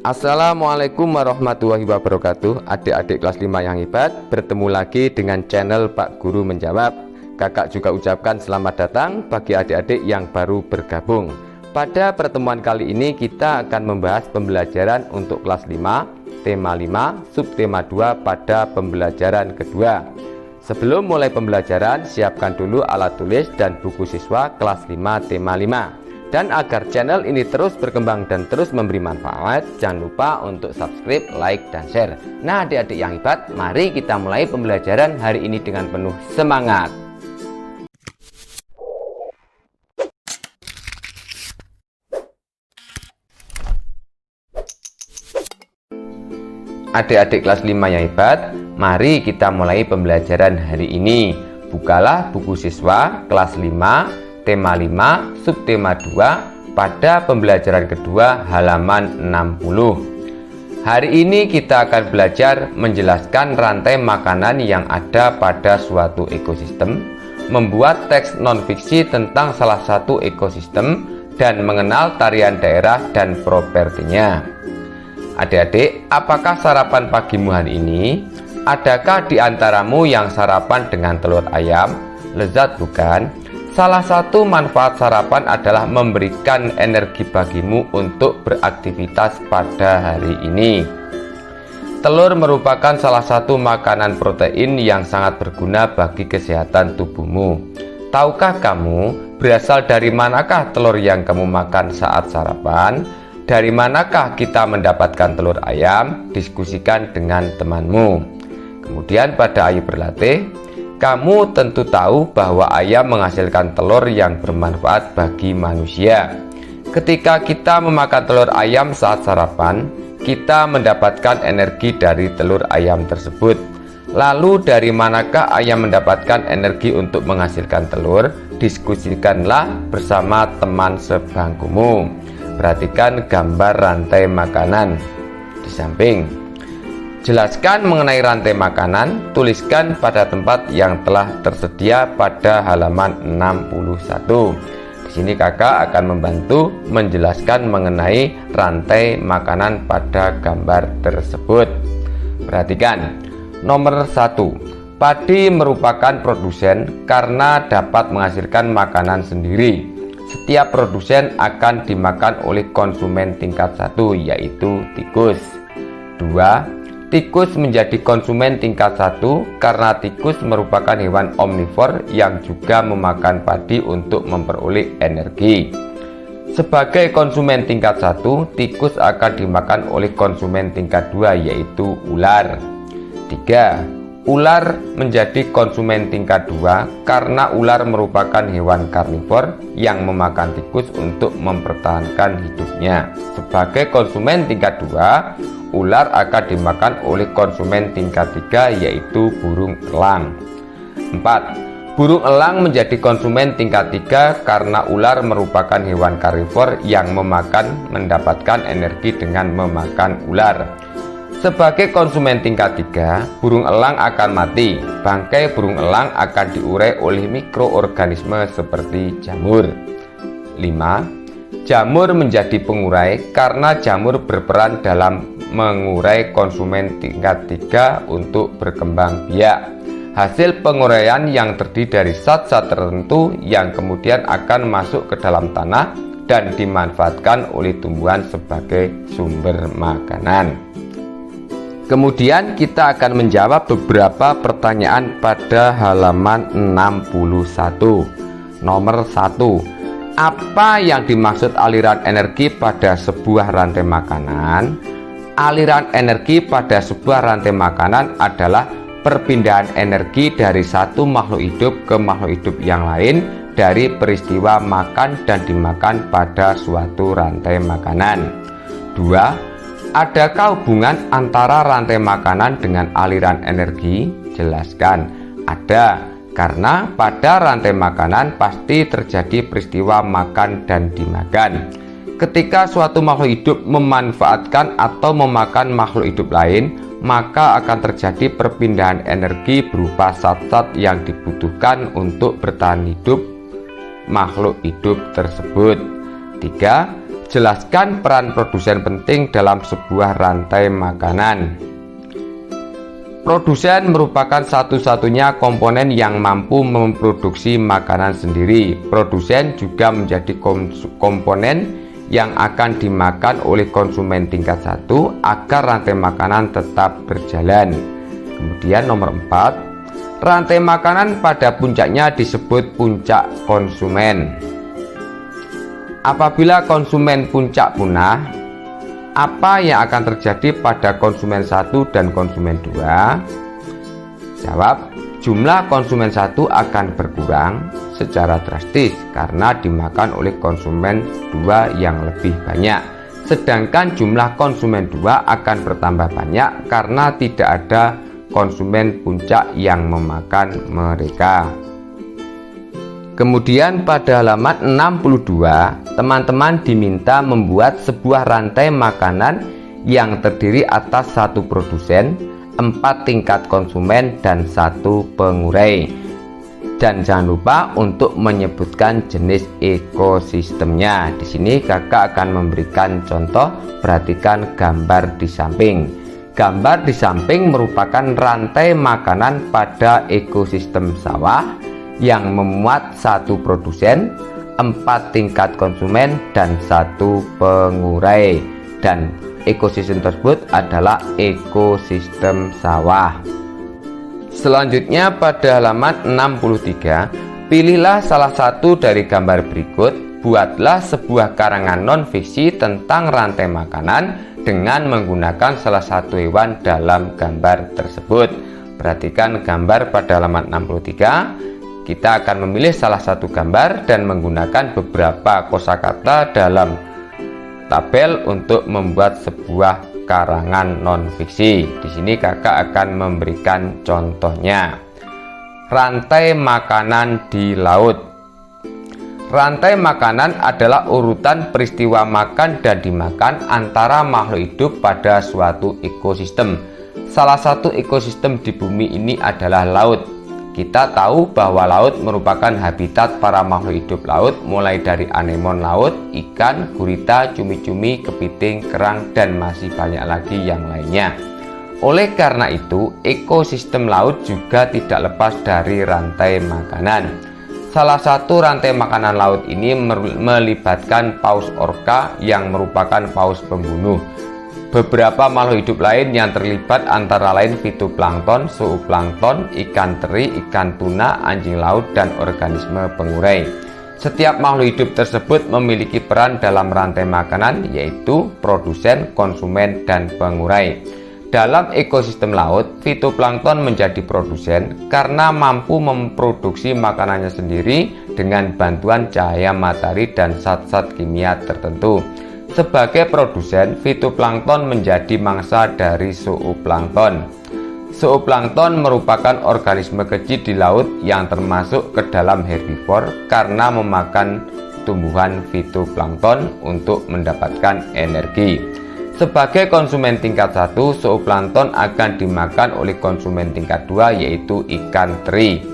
Assalamualaikum warahmatullahi wabarakatuh. Adik-adik kelas 5 yang hebat, bertemu lagi dengan channel Pak Guru Menjawab. Kakak juga ucapkan selamat datang bagi adik-adik yang baru bergabung. Pada pertemuan kali ini kita akan membahas pembelajaran untuk kelas 5, tema 5, subtema 2 pada pembelajaran kedua. Sebelum mulai pembelajaran, siapkan dulu alat tulis dan buku siswa kelas 5 tema 5. Dan agar channel ini terus berkembang dan terus memberi manfaat, jangan lupa untuk subscribe, like, dan share. Nah adik-adik yang hebat, mari kita mulai pembelajaran hari ini dengan penuh semangat. Adik-adik kelas 5 yang hebat, mari kita mulai pembelajaran hari ini. Bukalah buku siswa kelas 5 tema 5, subtema 2 pada pembelajaran kedua halaman 60. Hari ini kita akan belajar menjelaskan rantai makanan yang ada pada suatu ekosistem, membuat teks non-fiksi tentang salah satu ekosistem, dan mengenal tarian daerah dan propertinya. Adik-adik, apakah sarapan pagimu hari ini? Adakah di antaramu yang sarapan dengan telur ayam? Lezat bukan? Salah satu manfaat sarapan adalah memberikan energi bagimu untuk beraktivitas pada hari ini. Telur merupakan salah satu makanan protein yang sangat berguna bagi kesehatan tubuhmu. Tahukah kamu berasal dari manakah telur yang kamu makan saat sarapan? Dari manakah kita mendapatkan telur ayam? Diskusikan dengan temanmu. Kemudian pada Ayo Berlatih, kamu tentu tahu bahwa ayam menghasilkan telur yang bermanfaat bagi manusia. Ketika kita memakan telur ayam saat sarapan, kita mendapatkan energi dari telur ayam tersebut. Lalu dari manakah ayam mendapatkan energi untuk menghasilkan telur? Diskusikanlah bersama teman sebangkumu. Perhatikan gambar rantai makanan di samping. Jelaskan mengenai rantai makanan, tuliskan pada tempat yang telah tersedia pada halaman 61. Di sini kakak akan membantu menjelaskan mengenai rantai makanan pada gambar tersebut. Perhatikan, nomor 1. Padi merupakan produsen karena dapat menghasilkan makanan sendiri. Setiap produsen akan dimakan oleh konsumen tingkat 1, yaitu tikus. 2. Tikus menjadi konsumen tingkat 1 karena tikus merupakan hewan omnivor yang juga memakan padi untuk memperoleh energi. Sebagai konsumen tingkat 1, tikus akan dimakan oleh konsumen tingkat 2, yaitu ular. 3. Ular menjadi konsumen tingkat 2 karena ular merupakan hewan karnivor yang memakan tikus untuk mempertahankan hidupnya. Sebagai konsumen tingkat 2, ular akan dimakan oleh konsumen tingkat 3, yaitu burung elang. 4. Burung elang menjadi konsumen tingkat 3 karena ular merupakan hewan karnivor yang mendapatkan energi dengan memakan ular. Sebagai konsumen tingkat 3, burung elang akan mati. Bangkai burung elang akan diurai oleh mikroorganisme seperti jamur. 5. Jamur menjadi pengurai karena jamur berperan dalam mengurai konsumen tingkat 3 untuk berkembang biak. Hasil penguraian yang terdiri dari zat-zat tertentu yang kemudian akan masuk ke dalam tanah dan dimanfaatkan oleh tumbuhan sebagai sumber makanan. Kemudian kita akan menjawab beberapa pertanyaan pada halaman 61. Nomor 1. Apa yang dimaksud aliran energi pada sebuah rantai makanan? Aliran energi pada sebuah rantai makanan adalah perpindahan energi dari satu makhluk hidup ke makhluk hidup yang lain dari peristiwa makan dan dimakan pada suatu rantai makanan. 2. Adakah hubungan antara rantai makanan dengan aliran energi? Jelaskan. Ada, karena pada rantai makanan pasti terjadi peristiwa makan dan dimakan. Ketika suatu makhluk hidup memanfaatkan atau memakan makhluk hidup lain, maka akan terjadi perpindahan energi berupa zat-zat yang dibutuhkan untuk bertahan hidup makhluk hidup tersebut. 3. Jelaskan peran produsen penting dalam sebuah rantai makanan. Produsen merupakan satu-satunya komponen yang mampu memproduksi makanan sendiri. Produsen juga menjadi komponen yang akan dimakan oleh konsumen tingkat 1 agar rantai makanan tetap berjalan. Kemudian nomor 4, rantai makanan pada puncaknya disebut puncak konsumen. Apabila konsumen puncak punah, apa yang akan terjadi pada konsumen 1 dan konsumen 2? Jawab, jumlah konsumen 1 akan berkurang secara drastis karena dimakan oleh konsumen 2 yang lebih banyak. Sedangkan jumlah konsumen 2 akan bertambah banyak karena tidak ada konsumen puncak yang memakan mereka. Kemudian pada halaman 62, teman-teman diminta membuat sebuah rantai makanan yang terdiri atas 1 produsen, 4 tingkat konsumen, dan 1 pengurai. Dan jangan lupa untuk menyebutkan jenis ekosistemnya. Di sini kakak akan memberikan contoh, perhatikan gambar di samping. Gambar di samping merupakan rantai makanan pada ekosistem sawah yang memuat 1 produsen, 4 tingkat konsumen, dan 1 pengurai. Dan ekosistem tersebut adalah ekosistem sawah. Selanjutnya pada halaman 63, pilihlah salah satu dari gambar berikut. Buatlah sebuah karangan non-fiksi tentang rantai makanan dengan menggunakan salah satu hewan dalam gambar tersebut. Perhatikan gambar pada halaman 63. Kita akan memilih salah satu gambar dan menggunakan beberapa kosakata dalam tabel untuk membuat sebuah karangan non-fiksi. Di sini kakak akan memberikan contohnya. Rantai makanan di laut. Rantai makanan adalah urutan peristiwa makan dan dimakan antara makhluk hidup pada suatu ekosistem. Salah satu ekosistem di bumi ini adalah laut. Kita tahu bahwa laut merupakan habitat para makhluk hidup laut, mulai dari anemon laut, ikan, gurita, cumi-cumi, kepiting, kerang, dan masih banyak lagi yang lainnya. Oleh karena itu, ekosistem laut juga tidak lepas dari rantai makanan. Salah satu rantai makanan laut ini melibatkan paus orca yang merupakan paus pembunuh. Beberapa makhluk hidup lain yang terlibat antara lain fitoplankton, zooplankton, ikan teri, ikan tuna, anjing laut, dan organisme pengurai. Setiap makhluk hidup tersebut memiliki peran dalam rantai makanan, yaitu produsen, konsumen, dan pengurai. Dalam ekosistem laut, fitoplankton menjadi produsen karena mampu memproduksi makanannya sendiri dengan bantuan cahaya matahari dan zat-zat kimia tertentu. Sebagai produsen, fitoplankton menjadi mangsa dari zooplankton. Zooplankton merupakan organisme kecil di laut yang termasuk ke dalam herbivor karena memakan tumbuhan fitoplankton untuk mendapatkan energi. Sebagai konsumen tingkat 1, zooplankton akan dimakan oleh konsumen tingkat 2, yaitu ikan teri.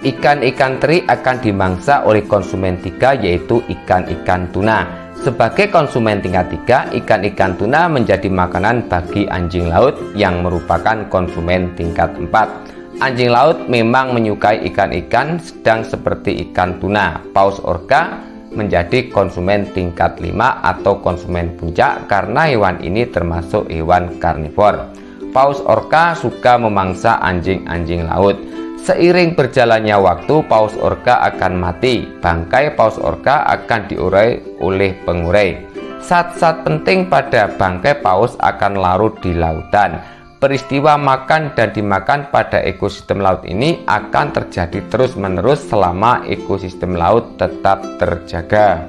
Ikan-ikan teri akan dimangsa oleh konsumen 3, yaitu ikan-ikan tuna. Sebagai konsumen tingkat 3, ikan-ikan tuna menjadi makanan bagi anjing laut yang merupakan konsumen tingkat 4. Anjing laut memang menyukai ikan-ikan sedang seperti ikan tuna. Paus orca menjadi konsumen tingkat 5 atau konsumen puncak karena hewan ini termasuk hewan karnivor. Paus orca suka memangsa anjing-anjing laut. Seiring berjalannya waktu, paus orca akan mati. Bangkai paus orca akan diurai oleh pengurai. Zat-zat penting pada bangkai paus akan larut di lautan. Peristiwa makan dan dimakan pada ekosistem laut ini akan terjadi terus-menerus selama ekosistem laut tetap terjaga.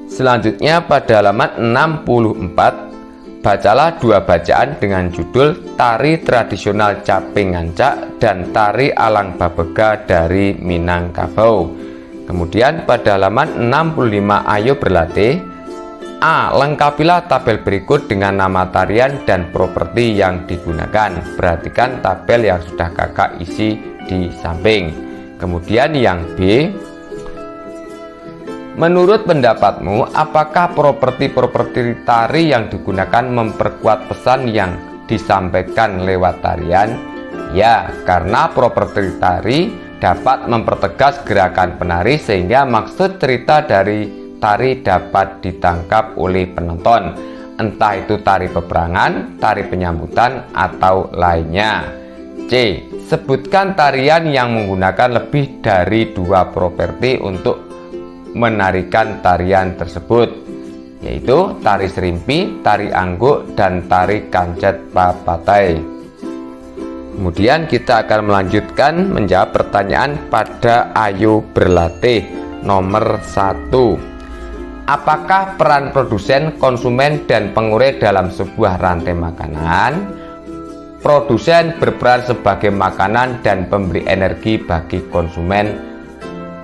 Selanjutnya pada halaman 64, bacalah 2 bacaan dengan judul Tari Tradisional Caping Ngancak dan Tari Alang Babega dari Minangkabau. Kemudian pada halaman 65, ayo berlatih. A. Lengkapilah tabel berikut dengan nama tarian dan properti yang digunakan. Perhatikan tabel yang sudah kakak isi di samping. Kemudian yang B, Menurut pendapatmu, apakah properti-properti tari yang digunakan memperkuat pesan yang disampaikan lewat tarian? Ya, karena properti tari dapat mempertegas gerakan penari sehingga maksud cerita dari tari dapat ditangkap oleh penonton, entah itu tari peperangan, tari penyambutan, atau lainnya. C. Sebutkan tarian yang menggunakan lebih dari 2 properti untuk menarikan tarian tersebut, yaitu tari serimpi, tari angguk, dan tari kancet papatai. Kemudian kita akan melanjutkan menjawab pertanyaan pada Ayo Berlatih nomor 1. Apakah peran produsen, konsumen, dan pengurai dalam sebuah rantai makanan? Produsen berperan sebagai makanan dan pemberi energi bagi konsumen.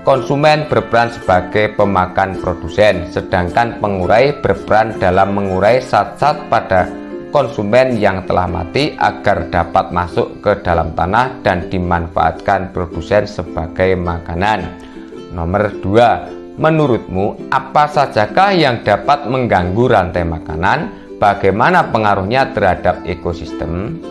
Konsumen berperan sebagai pemakan produsen, sedangkan pengurai berperan dalam mengurai zat-zat pada konsumen yang telah mati agar dapat masuk ke dalam tanah dan dimanfaatkan produsen sebagai makanan. Nomor 2. Menurutmu, apa sajakah yang dapat mengganggu rantai makanan? Bagaimana pengaruhnya terhadap ekosistem?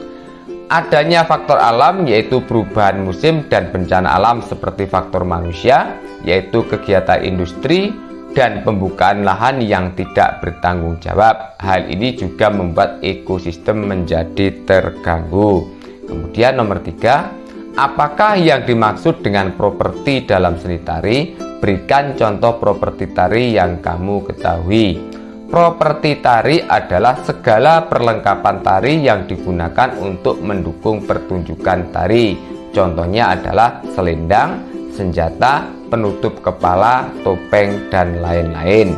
Adanya faktor alam yaitu perubahan musim dan bencana alam seperti faktor manusia yaitu kegiatan industri dan pembukaan lahan yang tidak bertanggung jawab. Hal ini juga membuat ekosistem menjadi terganggu. Kemudian nomor 3, apakah yang dimaksud dengan properti dalam seni tari? Berikan contoh properti tari yang kamu ketahui. Properti tari adalah segala perlengkapan tari yang digunakan untuk mendukung pertunjukan tari. Contohnya adalah selendang, senjata, penutup kepala, topeng, dan lain-lain.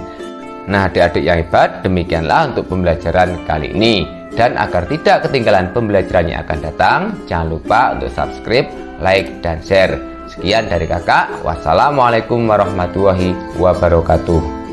Nah, adik-adik yang hebat, demikianlah untuk pembelajaran kali ini. Dan agar tidak ketinggalan pembelajaran yang akan datang, jangan lupa untuk subscribe, like, dan share. Sekian dari kakak. Wassalamualaikum warahmatullahi wabarakatuh.